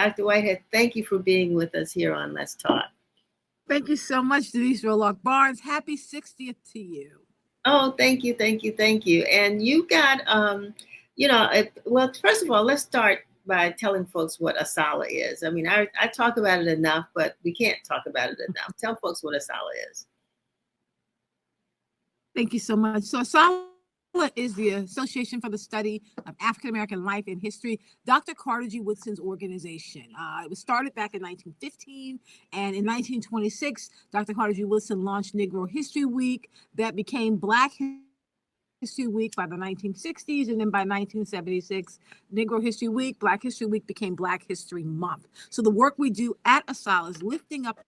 Dr. Whitehead, thank you for being with us here on Let's Talk. Thank you so much, Denise Rolark Barnes. Happy 60th to you. Oh, thank you, thank you, thank you. And you got, well, first of all, let's start by telling folks what ASALH is. I mean, I talk about it enough, but we can't talk about it enough. Tell folks what ASALH is. Thank you so much. So ASALH is the Association for the Study of African American Life and History, Dr. Carter G. Woodson's organization. It was started back in 1915, and in 1926, Dr. Carter G. Woodson launched Negro History Week that became Black History Week by the 1960s, and then by 1976, Negro History Week, Black History Week became Black History Month. So the work we do at ASALH is lifting up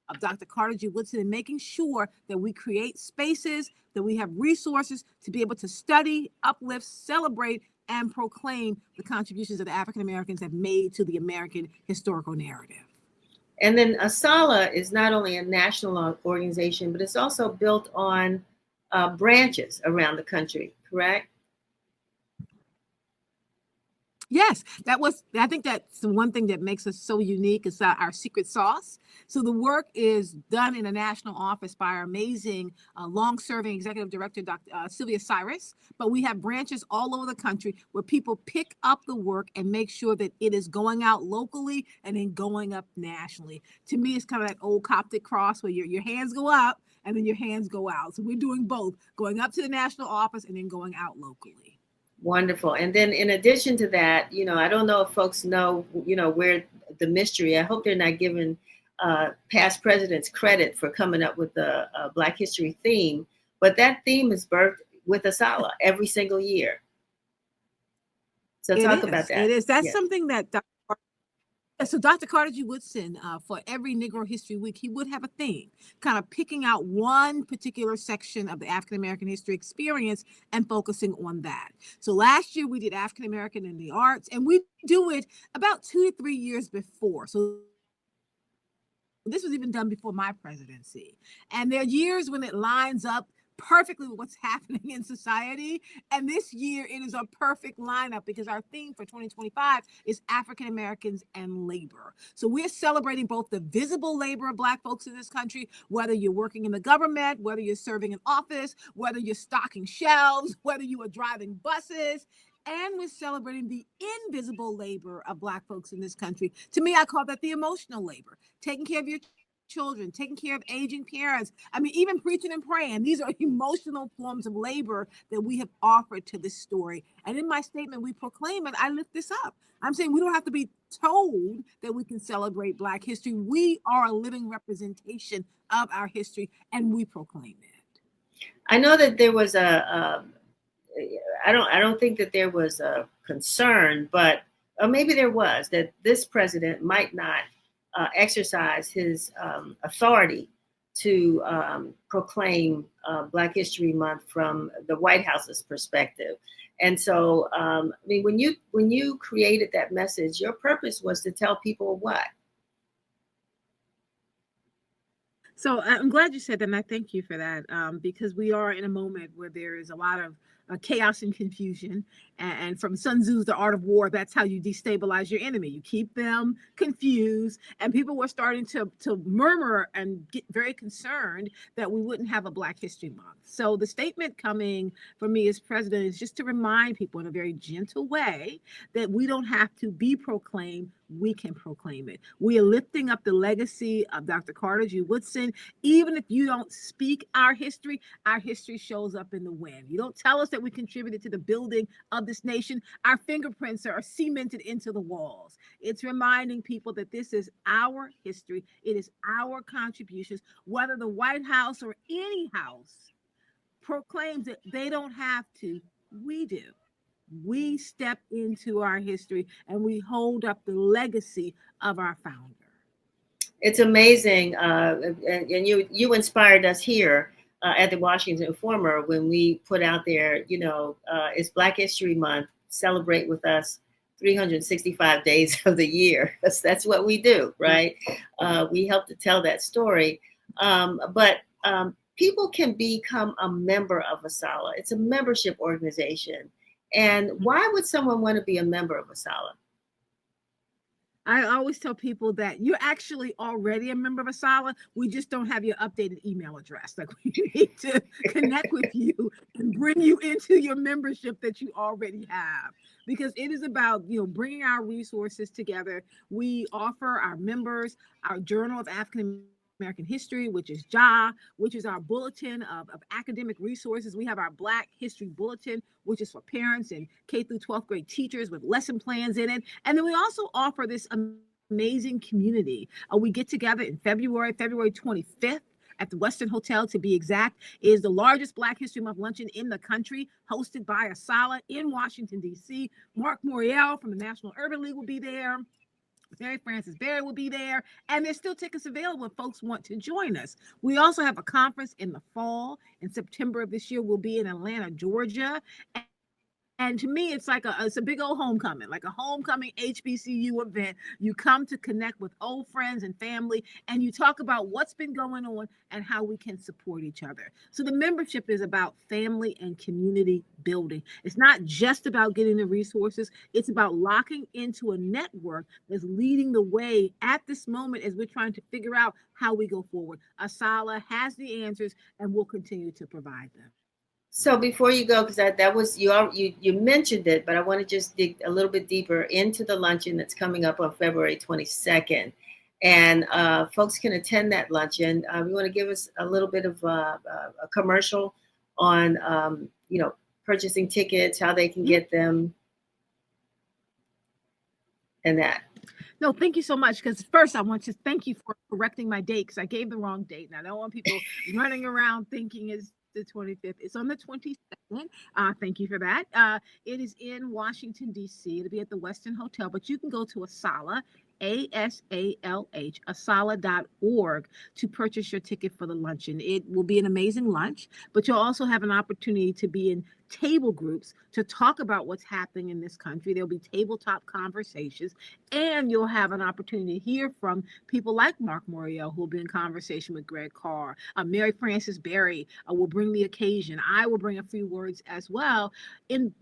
of Dr. Carter G. Woodson and making sure that we create spaces, that we have resources to be able to study, uplift, celebrate, and proclaim the contributions that African Americans have made to the American historical narrative. And then ASALH is not only a national organization, but it's also built on branches around the country, correct? Yes, I think that's the one thing that makes us so unique is our secret sauce. So the work is done in a national office by our amazing long-serving executive director, Dr. Sylvia Cyrus, but we have branches all over the country where people pick up the work and make sure that it is going out locally and then going up nationally. To me, it's kind of that old Coptic cross where your hands go up and then your hands go out. So we're doing both, going up to the national office and then going out locally. Wonderful. And then in addition to that, I don't know if folks know, where the mystery, I hope they're not giving past presidents credit for coming up with the Black History theme, but that theme is birthed with ASALH every single year. So talk about that. It is. That's something that So Dr. Carter G. Woodson, for every Negro History Week, he would have a theme, kind of picking out one particular section of the African American history experience and focusing on that. So last year we did African American in the arts, and we do it about 2 to 3 years before. So this was even done before my presidency. And there are years when it lines up perfectly with what's happening in society. And this year it is a perfect lineup because our theme for 2025 is African Americans and labor. So we're celebrating both the visible labor of Black folks in this country, whether you're working in the government, whether you're serving in office, whether you're stocking shelves, whether you are driving buses. And we're celebrating the invisible labor of Black folks in this country. To me, I call that the emotional labor, taking care of your children, taking care of aging parents. I mean, even preaching and praying. These are emotional forms of labor that we have offered to this story. And in my statement, we proclaim it. I lift this up. I'm saying we don't have to be told that we can celebrate Black history. We are a living representation of our history, and we proclaim it. I know that there was I don't think that there was a concern, but or maybe there was, that this president might not exercise his authority to proclaim Black History Month from the White House's perspective. And so, I mean, when you created that message, your purpose was to tell people what? So I'm glad you said that, and I thank you for that, because we are in a moment where there is a lot of chaos and confusion. And from Sun Tzu's The Art of War, that's how you destabilize your enemy. You keep them confused, and people were starting to murmur and get very concerned that we wouldn't have a Black History Month. So the statement coming from me as president is just to remind people in a very gentle way that we don't have to be proclaimed. We can proclaim it. We are lifting up the legacy of Dr. Carter G. Woodson. Even if you don't speak our history shows up in the wind. You don't tell us that we contributed to the building of this nation. Our fingerprints are cemented into the walls. It's reminding people that this is our history. It is our contributions. Whether the White House or any house proclaims it, they don't have to. We do. We step into our history and we hold up the legacy of our founder. It's amazing, and you inspired us here at the Washington Informer when we put out there, it's Black History Month, celebrate with us 365 days of the year. That's what we do, right? We help to tell that story, but people can become a member of ASALH. It's a membership organization. And why would someone want to be a member of ASALH? I always tell people that you're actually already a member of ASALH. We just don't have your updated email address. Like, we need to connect with you and bring you into your membership that you already have, because it is about, bringing our resources together. We offer our members our Journal of African American History, which is JA, which is our bulletin of academic resources. We have our Black History Bulletin, which is for parents and K through 12th grade teachers with lesson plans in it. And then we also offer this amazing community. We get together in February 25th at the Westin Hotel, to be exact. It is the largest Black History Month luncheon in the country, hosted by ASALH in Washington, D.C. Mark Morial from the National Urban League will be there. Mary Frances Berry will be there, and there's still tickets available if folks want to join us. We also have a conference in the fall. In September of this year, we'll be in Atlanta, Georgia. And to me, it's like it's a big old homecoming, like a homecoming HBCU event. You come to connect with old friends and family, and you talk about what's been going on and how we can support each other. So the membership is about family and community building. It's not just about getting the resources. It's about locking into a network that's leading the way at this moment as we're trying to figure out how we go forward. ASALH has the answers, and we'll continue to provide them. So before you go, because that was you mentioned it, but I want to just dig a little bit deeper into the luncheon that's coming up on February 22nd, and folks can attend that luncheon. You want to give us a little bit of a commercial on purchasing tickets, how they can get them, and that. No, thank you so much. Because first, I want to thank you for correcting my date, because I gave the wrong date, and I don't want people running around thinking it's the 25th. It's on the 22nd. Thank you for that. It is in Washington, D.C. It'll be at the Westin Hotel, but you can go to ASALH, ASALH, ASALH.org to purchase your ticket for the luncheon. It will be an amazing lunch, but you'll also have an opportunity to be in table groups to talk about what's happening in this country. There'll be tabletop conversations, and you'll have an opportunity to hear from people like Mark Morial, who will be in conversation with Greg Carr. Mary Frances Berry will bring the occasion. I will bring a few words as well.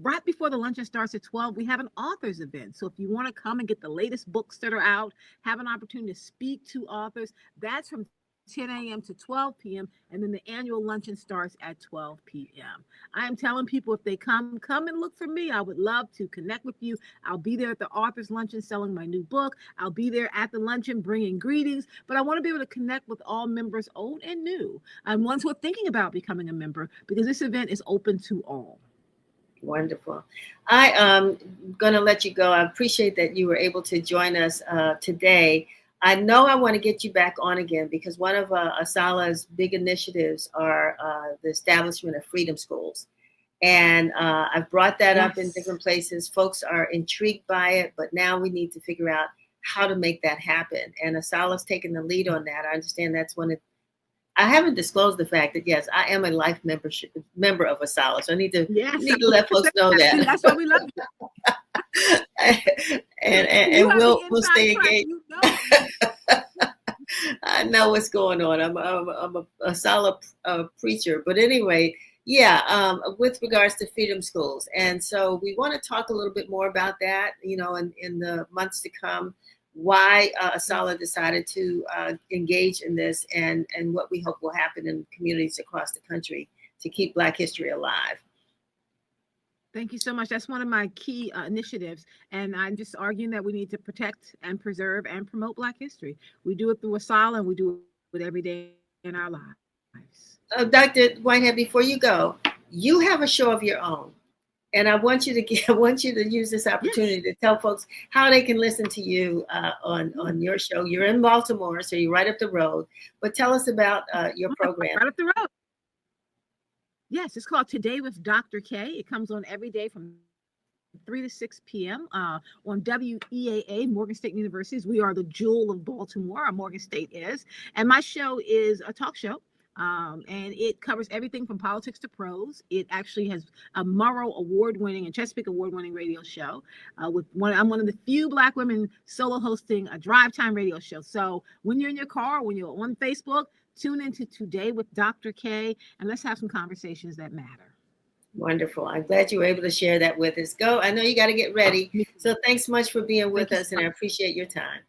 Right before the luncheon starts at 12, we have an authors event. So if you want to come and get the latest books that are out, have an opportunity to speak to authors, that's from 10 a.m. to 12 p.m. And then the annual luncheon starts at 12 p.m. I am telling people, if they come and look for me. I would love to connect with you. I'll be there at the author's luncheon selling my new book. I'll be there at the luncheon bringing greetings. But I want to be able to connect with all members, old and new, and ones who are thinking about becoming a member, because this event is open to all. Wonderful. I am going to let you go. I appreciate that you were able to join us today. I know I want to get you back on again, because one of ASALH's big initiatives are the establishment of freedom schools. And I've brought that up in different places. Folks are intrigued by it, but now we need to figure out how to make that happen. And ASALH's taken the lead on that. I understand that's one of, I haven't disclosed the fact that, yes, I am a life member of ASALH. So I need to let folks know that. That's why we love you. and we'll stay engaged. I know what's going on. I'm a solid preacher, but anyway, with regards to freedom schools, and so we want to talk a little bit more about that. In the months to come, why ASALH decided to engage in this, and what we hope will happen in communities across the country to keep Black history alive. Thank you so much. That's one of my key initiatives. And I'm just arguing that we need to protect and preserve and promote Black history. We do it through ASALH, and we do it every day in our lives. Dr. Whitehead, before you go, you have a show of your own. And I want you to use this opportunity to tell folks how they can listen to you on your show. You're in Baltimore, so you're right up the road. But tell us about your program. Right up the road. Yes, it's called Today with Dr. Kaye. It comes on every day from 3 to 6 p.m. On WEAA, Morgan State University's. We are the jewel of Baltimore, Morgan State is. And my show is a talk show. And it covers everything from politics to prose. It actually has a Murrow Award-winning and Chesapeake Award-winning radio show. I'm one of the few Black women solo hosting a drive time radio show. So when you're in your car, when you're on Facebook, tune into Today with Dr. Kaye, and let's have some conversations that matter. Wonderful. I'm glad you were able to share that with us. Go. I know you got to get ready. So thanks so much for being with us, and I appreciate your time.